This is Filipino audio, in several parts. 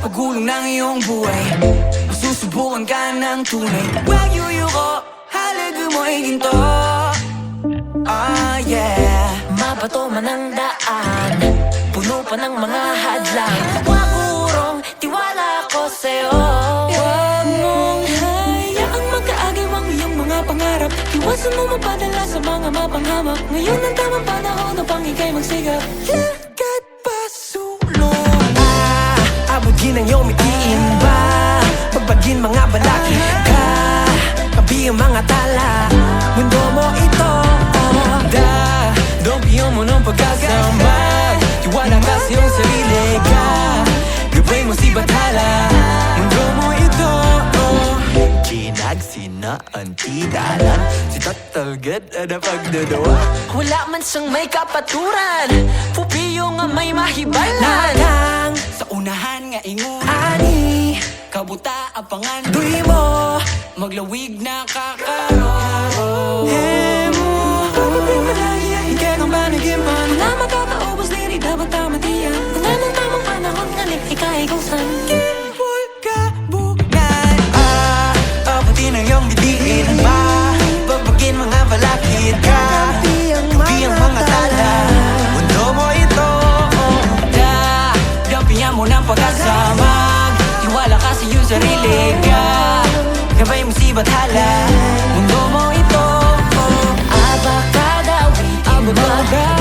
pagulong ng iyong buhay. Masusubukan ka ng tunay. Huwag yuyuko, halaga mo'y ginto. Ah yeah. Mabato man ang daan, puno pa ng mga hadlang. Huwag urong, tiwala ko sa'yo. Huwag mong hayaang magkaagay ang iyong mga pangarap. Iwasan mo mapadala sa mga mapanghamak. Ngayon ang tamang panahon upang ika'y magsigap. Lakad pa sulong. Abutin ang iyong mitiin ba? Pagbagin mga balakid ka, kabi ang mga tala. Mundo mo ito, Dompiyon mo ng pagkasama. Tiwala ka sa iyong sarili ka, gabay mo si Bathala. Mundo mo ito, Ginagsinaan tidalan. Si tatalgad na pagdadawa. Wala man siyang may kapaturan, pupiyo nga may mahibalan. Nakang sa unahan nga ingon ani, kabuta apangan duy mo, maglawig na kakaro. Hemo, pagpapin malagi ay higay kang panagiman. Wala makakaubos diri, dapat tamatiyan. Ngayon ang tamang panahon nga ika'y kusan. Kimpul ka bukan. Abutin ang iyong bitiin ba? Pagbagin mga balakid ka, gabi ang mga tala. Mundo mo ito, Dampiyan mo ng pagkasama. Tiwala ka sa iyong sarili ka, gabay mo si Bathala. Mundo mo ito, Abakadawitin mo,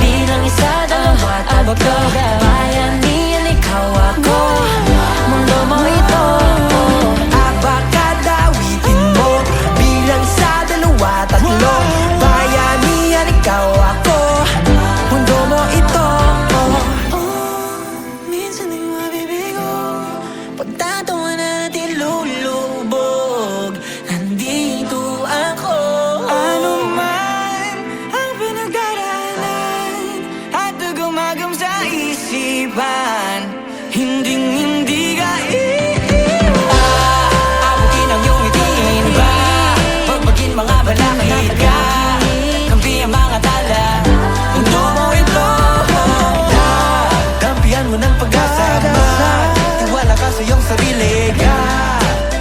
bilang isa, dalawa, tatlo. Bayanihan, ikaw ako, mundo mo ito. abakadawitin mo, bilang isa, dalawa, tatlo. Bayanihan, ikaw ako, mundo mo ito. Minsan ay mabibigo, pagtatawa natin lulubog. Nandito ako. Ano man ang pinagdaraanan at gumagam sa isipan, hindi ka iiwan. Abutin ang iyong itiin ba? Pagbagin mga balakid ka, kampi ang mga tala. Mundo mo ito, dampihan mo ng pag-asama. Tiwala ka sa iyong sarili ka,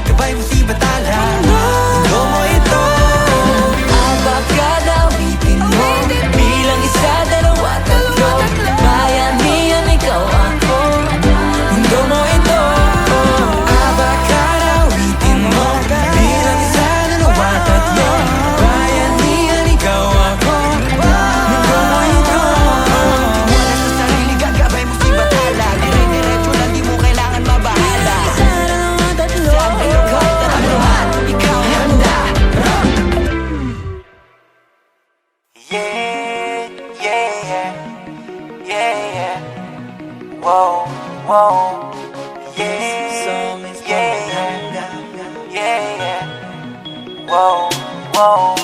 gabay mo si Bathala. Mundo mo ito, Abakadawitin mo, bilang isa, dalawa, tatlo. Bayanihan, ikaw ako, mundo mo ito. Abakadawitin mo, bilang isa, dalawa, tatlo. Bayanihan, ikaw ako, mundo mo ito. Wala sa sarili, gagabay mo si Bathala. Dire-diretso lang, di mo kailangan mabahala. isa, dalawa, tatlo. Sabi ko, tatluhan, ikaw handa. Yeah, yeah, yeah, yeah. Whoa, whoa, yeah, yeah, yeah. Whoa, whoa.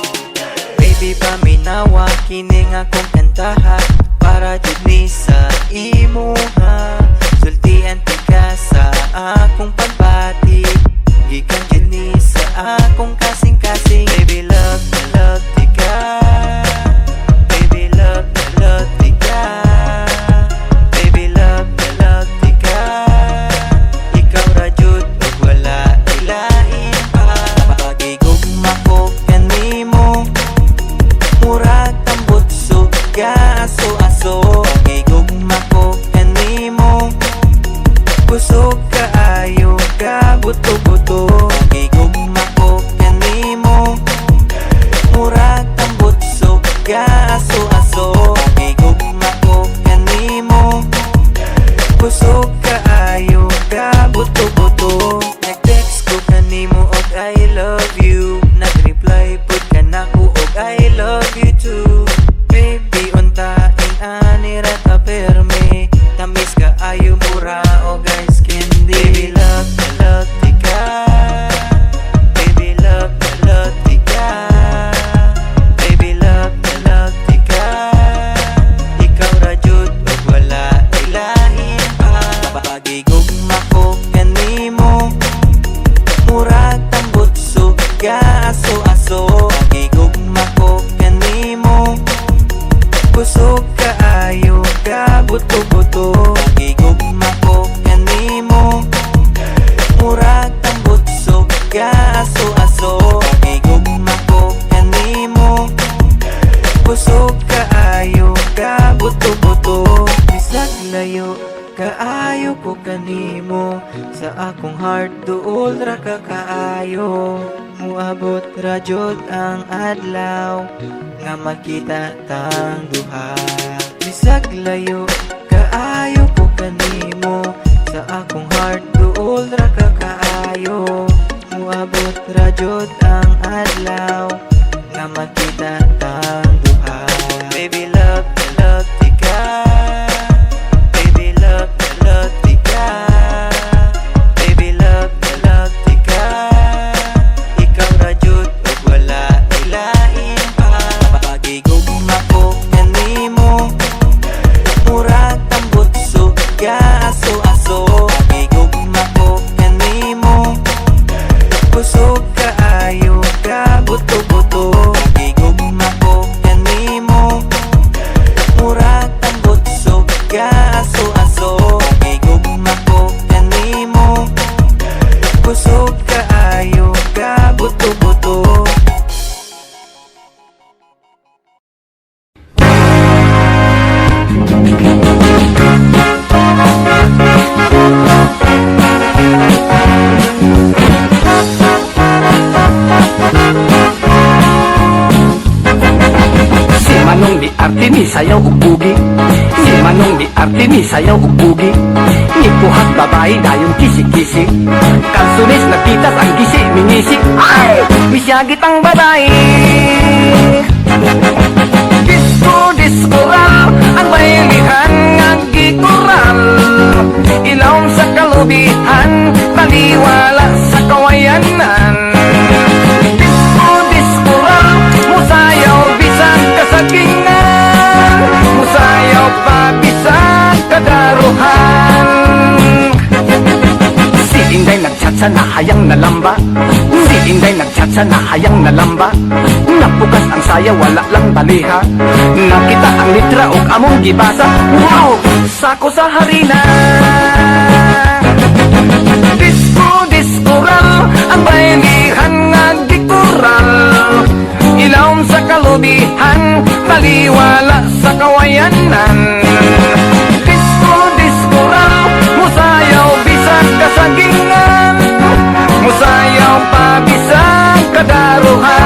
Baby, paminawa, kining akong kantaha para jud ni sa imuha. Sultian ka sa akong pagbati, gikan jud ni sa akong kasing-kasing. Baby, love di ka. Baby, love di ka. Baby, love di ka. Ikaw ra jud ug wala ilain pa. Pagigugma ko kanimo, murag tambot suga aso-aso. Pagigugma ko kanimo, kusog kaayo ka buto-buto. Pagigugma ko kanimo, akong heart duol ra ka kaayo. Muabot ra jud ang adlaw nga makita tang duha. Bisag layo kaayo ko kanimo, sa akong heart duol ra ka kaayo. Muabot ra jud ang adlaw nga makita tang duha. Baby love tika. Baby love tika. Baby love tika. Ikaw ra jud ug wala ilain pa. Pagigugma ko kanimo, murag tambot suga aso-aso. Pagigugma ko kanimo, kusog kaayo ka buto-buto. Pagigugma ko kanimo, murag tambot suga aso-aso. Pagigugma ko kanimo, kusog kaayo ka buto-buto. Si Manong di arte ni sayaw ug bugi. Si Manong di arte ni sayaw ug bugi. Ipuhat babae dayon kisi-kisi. Kalsunis napitas ang gisi mingisi. Ay! Misyagit ang babae. Disco-discoral ang baylihan nga gikural. Ilawom sa kalubihan, taliwala sa kawayanan. Disco-discoral, musayaw bisag kasagingan. Musayaw pa bisag kadaruhan. Si Inday nagchat sa nahayang nalamba. Si Inday nagchat sa nahayang nalamba. Napukas ang saya, wala lang baliha. Nakita ang litra ug among gibasa. Wow! Sako sa harina. Disco-discoral ang baylihan nga gikural. Ilawom sa kalubihan, taliwala sa kawayanan. Disco-discoral, musayaw bisag kasagingan. Musayaw pa bisag kadaruhan.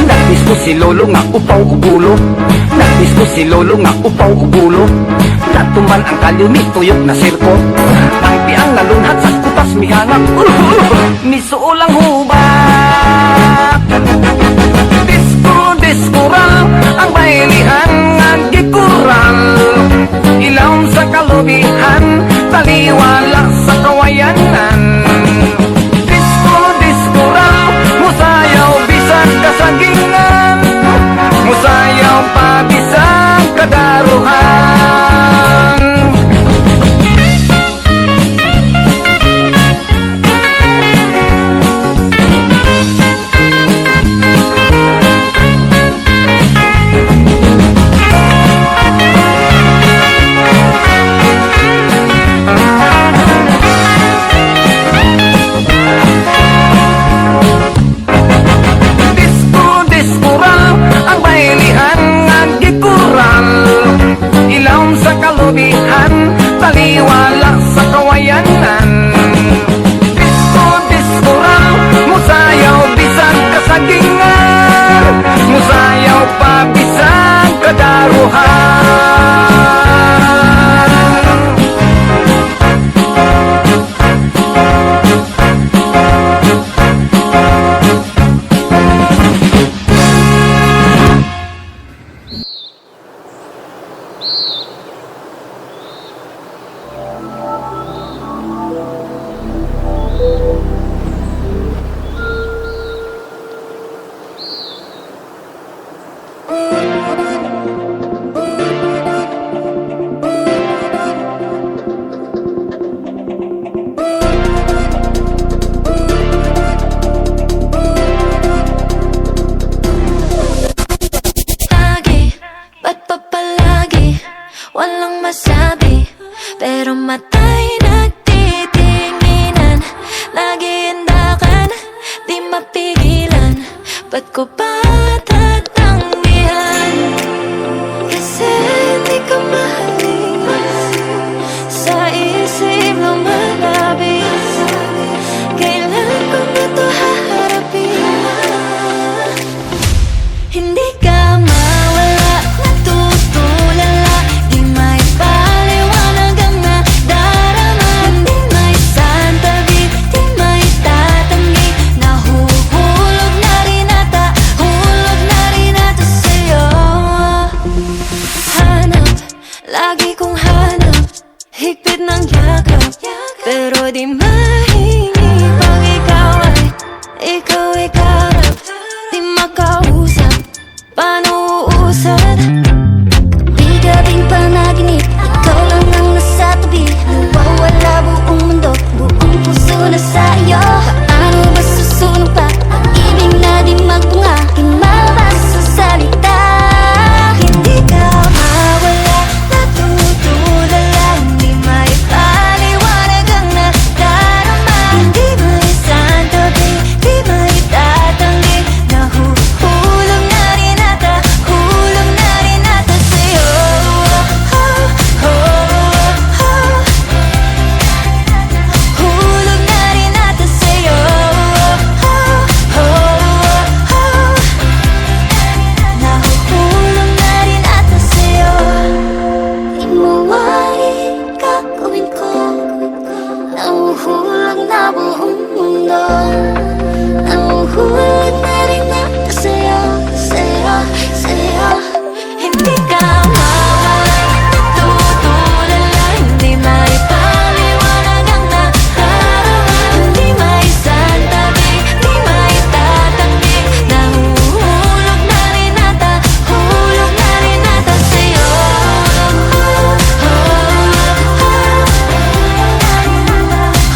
Nagdisco si Lolo nga upaw ug gulo. Nagdisco si Lolo nga upaw ug gulo. Natuman ang kalyo ni tuyok na sirko. Ang piang nalunhat sa kupas mihangap. Misuulang hubak. Disco-discoral ang baylihan nga gikural. Ilawom sa kalubihan, taliwala sa kawayanan. Disco-discoral, musayaw bisag kasagingan. Musayaw pa bisag kadaruhan. Disco-discoral ang baylihan nga gikural. Ilawom sa kalubihan, taliwala sa kawayanan. Disco-discoral, musayaw bisag kasagingan. Musayaw pa bisag kadaruhan. pero mata'y nagtitinginan. Nag-iindakan, di mapigilan. Ba't ko pa tatanggihan? Kasi di ka mahalin. Sa isip lumalabis, kailan ko na to haharapin? Hindi ka mawala, natutulala. Di may paliwanag ang nadarama. Hindi may santabi, di may tatanggi. Nahuhulog na rin ata, hulog na rin ata sa'yo. Hanap, lagi kong hanap, higpit ng yakap, pero di mahingi pag ikaw ay karap. Di makausap, paano uusad? Gabi-gabing panaginip, ikaw lang ang nasa tabi. Nawawala buong mundo, buong puso na sa iyo. Paano ba susunog pa ang ibig na di magbunga? Di mabasa sa salita. Hindi ka mawala, natutulala. Hindi may paliwanag ang nadarama. Hindi may santabi, di may tatanggi. Nahuhulog na rin ata, hulog na rin ata sa'yo. Hulog na rin ata sa'yo. Nahuhulog na rin ata sa'yo. Di mo maaaring gagawin ko. Nahuhulog na buong mundo. Nahuhulog na rin ata sa'yo, sa'yo, sa'yo. Hindi ka mawala, natutulala. Hindi may paliwanag ang nadarama. Hindi may santabi, di may tatanggi. Nahuhulog na rin ata, hulog na rin ata sa'yo.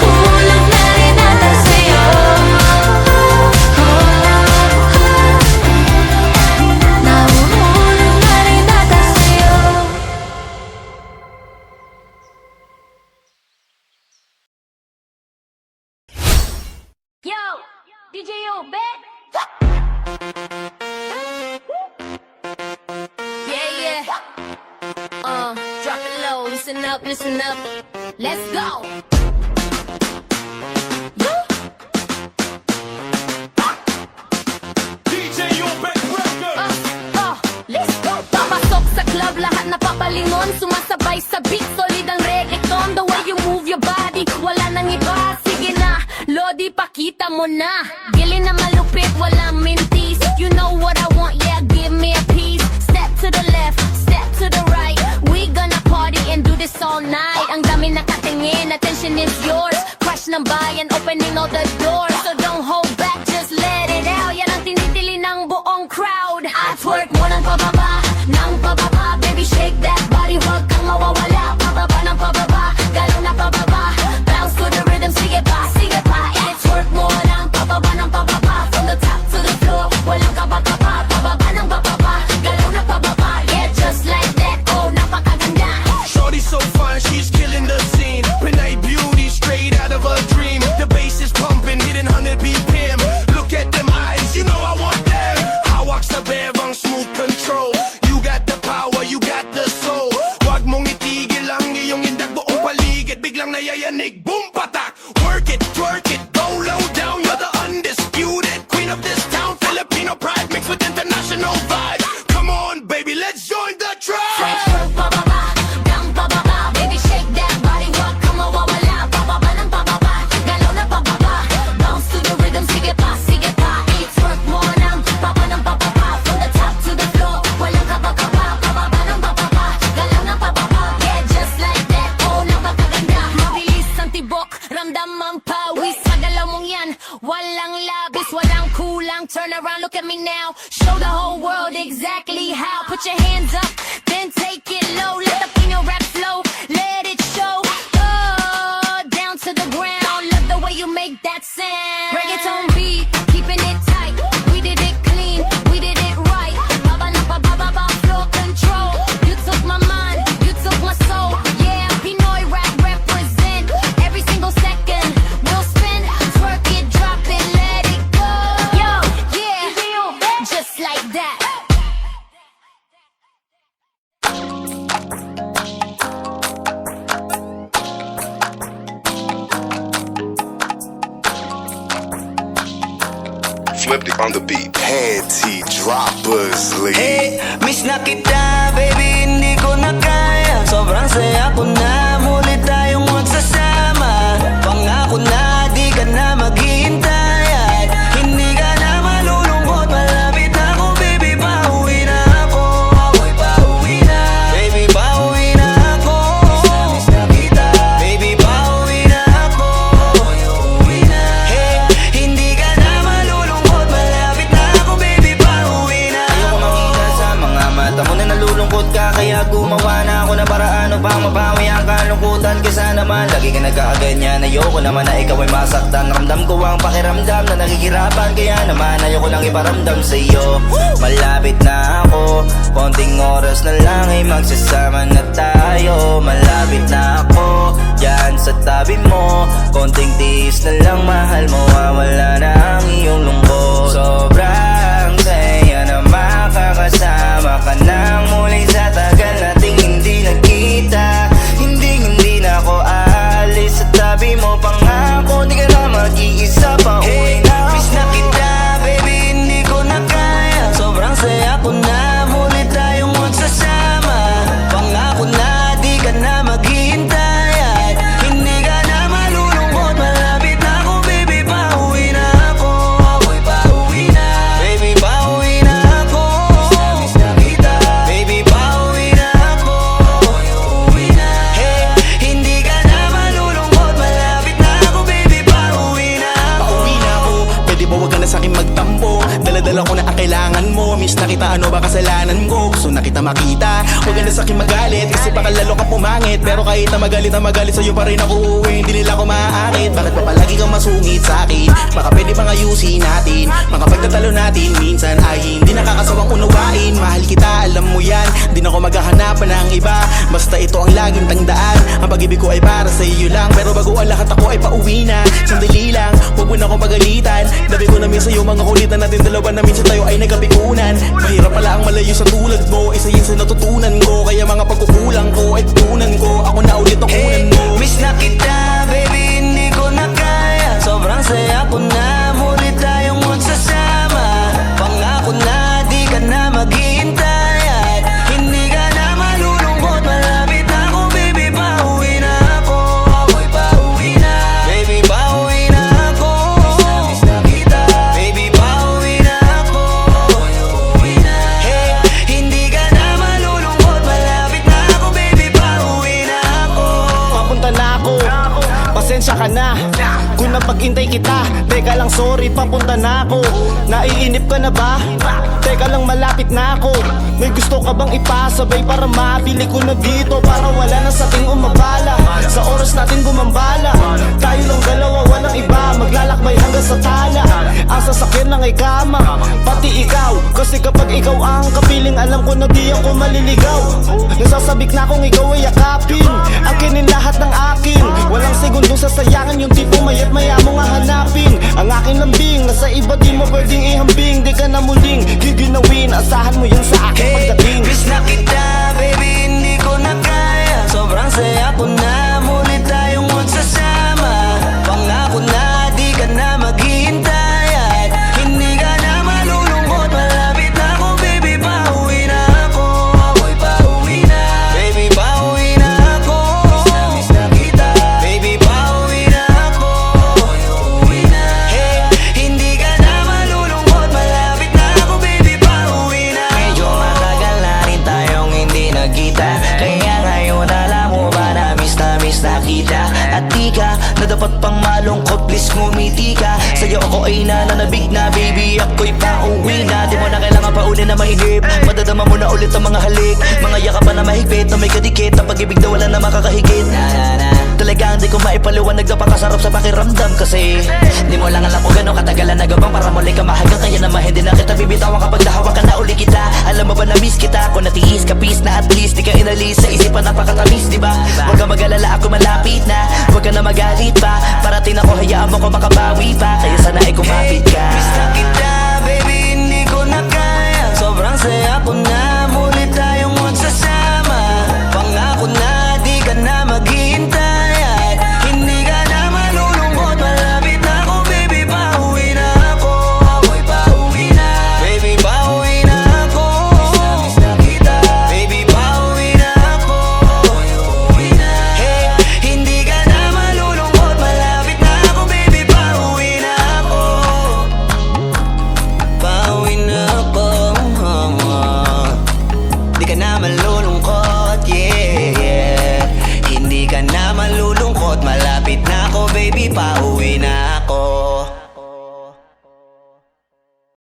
Hulog na rin ata sa'yo. Nahuhulog na rin ata sa'yo. Yo, DJ Obet. Yeah. Drop it low, listen up. Let's go. Let's go. Papasok sa club, lahat napapalingon. Sumasabay sa beat, solid ang reggaeton. The way you move your body, wala nang iba. Sige na, Lodi, pakita mo na. Gili na malupit, walang mintis. You know what I want, yeah, give me a piece. Step to the left, step to the right. We gonna party and do this all night. Ang dami nakatingin, attention is yours. Crush ng bayan, opening all the doors. So don't hold back, just let it out. Yan ang tinitili ng buong crowd. I twerk mo ng pababa, baby shake that body, huwag kang mawawala. Pababa ng pababa, galaw na pababa. Bounce to the rhythm, sige pa. I twerk mo ng pababa, from the top to the floor. Walang kaba-kaba, pababa ng pababa, galaw na pababa. Yeah, just like that, oh, napakaganda. Shorty so fine, she's killing the scene. Pinay beauty, straight out of a dream. The bass is pumping, hitting 100 BPM. Look at them eyes, you know I want them. Hawak sa bebang smooth control. You got the power, you got the soul. Wag mong itigil ang iyong indag, buong paligid biglang nayayanig. Boom, patak, work it, twerk it, go low down. You're the undisputed queen of this town. Filipino pride mixed with international vibe. Come on, baby, let's join the tribe. Pababa, ng pababa, baby shake that body, huwag kang mawawala. Pababa ng pababa, galaw na pababa. Bounce to the rhythm, sige pa. I-twerk mo ng pababa, from the top to the floor. Walang kaba-kaba, pababa ng pababa, galaw na pababa. Yeah, just like that, oh, napakaganda. Mabilis ang tibok, ramdam ang pawis. Sa galaw mong yan, walang labis, walang kulang. Turn around, look at me now. Show the whole world exactly how. Put your hands up, then take it low. Let the Pino rap flow, let it show. Oh, down to the ground. Love the way you make that sound. Reggaeton beat, keeping it tight. We did it clean, we did it right. Baba na pa, floor control. You took my mind, you took my soul. Yeah, Pinoy rap. Lifty on the beat. Panty droppers, lead. Hey, miss na kita, baby, hindi ko na kaya. Sobrang saya ko na, muli tayong magsasama. Pangako na, di ka na maghihintay at hindi ka na malulungkot. Malapit na ako, baby, pauwi na ako. Ako'y pauwi na, baby, pauwi na ako. Miss na kita, baby, pauwi na ako. Ako'y uuwi na. Hey, hindi ka na malulungkot. Malapit na ako, baby, pauwi na ako. Makita sa mga mata mo na nalulungkot ka, kaya gumawa na ako ng paraan upang mabawi ang kalungkutan. Kaysa naman lagi ka nagkakaganyan, ayoko naman na ikaw ay masaktan. Ramdam ko ang pakiramdam na nakikirapan, kaya naman ayoko lang iparamdam sa iyo. Malapit na ako, konting oras na lang ay magsasama na tayo. Malapit na ako, dyan sa tabi mo, konting tiis na lang, mahal mo, wala na ang iyong lungkot. Sobrang saya na makakasama ka nang muli sa tagal nating hindi nagkita. Hindi na ako aalis sa tabi mo, pangako di ka na mag-iisa pa. Hey, miss na kita, baby, hindi ko na kaya. Sobrang saya ko na, muli tayong magsasama. Pangako na, di ka na maghihintay at hindi ka na malulungkot. Malapit na ako, baby, pauwi na ako. Ako'y pauwi na, baby, pauwi na ako. Miss na kita, baby, pauwi na ako. Ako'y uuwi na. Hey, hindi ka na malulungkot. Malapit na ako, baby, pauwi na ako. Pauwi na ako, pwede ba wag ka na sa'kin magtampo? Dala-dala ko na ang kailangan mo. Miss na kita, ano ba kasalanan ko? Gusto na kita makita, wag ka na sa'kin magalit, kasi baka lalo ka pumangit. Pero kahit na magalit sa'yo pa rin ako uuwi, hindi nila ako maaakit. Bakit pa palagi kang masungit sa'kin? Baka pwede bang ayusin natin mga pagtatalo natin, minsan ay hindi nakakasawang unawain. Mahal kita, alam mo yan, di na ako maghahanapan ng iba. Basta ito ang laging tandaan, ang pag-ibig ko ay para sa iyo lang. Pero bago ang lahat ako ay pauwi na. Sandali lang, huwag mo na akong pagalitan. Dabi ko na minsan yung mga kulitan natin dalawa, na minsan tayo ay nagkapikunan. Mahirap pala ang malayo sa tulad mo, isa yun sa natutunan ko. Kaya mga pagkukulang ko ay tutunan ko, ako na ulit ang kunan mo. Miss na kita, baby, hindi ko na kaya. Sobrang saya ko na, muli tayong magsasama. Pangako na, di ka na maghihintay at hindi ka na malulungkot. Malapit na ako, baby, pauwi na ako. Ako'y pauwi na, baby, pauwi na ako. Miss na kita, baby, pauwi na ako. Ako'y uuwi na. Hey, hindi ka na malulungkot. Malapit na ako, baby, pauwi na ako. Papunta na ako, pasensya ka na kung napag-intay kita. Teka lang, sorry, papunta na ako. Naiinip ka na ba? Teka lang, malapit na ako. May gusto ka bang ipasabay para mabili ko na dito, para wala na sa ating umabala. Sa oras natin gumambala, tayo lang dalawa, walang iba. Maglalakbay hanggang sa tala, ang sasakyan lang ay kama, pati ikaw. Kasi kapag ikaw ang kapiling, alam ko na di ako maliligaw. Nasasabik na kung ikaw ay yakapin, akinin lahat ng akin. Walang segundong sasayangan, yung tipo mayat maya mo nga hanapin. Ang aking lambing, nasa iba di mo pwedeng ihambing. Di ka na muling giginawin, asahan mo yun sa akin pagdating. Miss na kita, baby, hindi ko na kaya. Sobrang saya ko na, muli tayong magsasama. Pangako na, di ka na maghihintay at hindi ka na malulungkot. Malapit na ako, baby, pauwi na ako. Ako'y pauwi na, baby, pauwi na ako. Miss na kita, baby, pauwi na ako. Ako'y uuwi na. Hey, hindi ka na malulungkot. Malapit na ako, baby, pauwi na ako. Medyo matagal na rin tayong hindi nagkita, kaya ngayon alam mo ba na miss na kita. At di ka na dapat pang malungkot, please ngumiti ka. Sa'yo ako ay nananabig na, baby, ako'y pauwi na. Di mo na kailangan pa uli na mainip, madadama mo na ulit ang mga halik. Mga yakapan na mahigpit, na may kadikit, na pag-ibig na wala na makakahigit. Talagang di ko maipaliwanag na pakasarap sa pakiramdam. Kasi di mo lang alam kung gano'ng katagalan na gabang para muli ka mahagang. Kaya naman hindi na kita bibitawan kapag nahawa ka na uli kita. Alam mo ba na miss kita, kung natiis ka peace na at least di ka inalis sa isipan, napakatamis, di ba? Huwag ka mag-alala, ako malapit na. Huwag ka na magalit pa, parating ako, hayaan mo ko makabawi pa. Kaya sana ay kumapit ka. Miss na kita, baby, hindi ko na kaya. Sobrang saya ko na, muli tayong magsasama. Pangako na, di ka na maghihintay at hindi ka na malulungkot. Malapit na ako, baby, pauwi na ako. Ako'y pauwi baby pa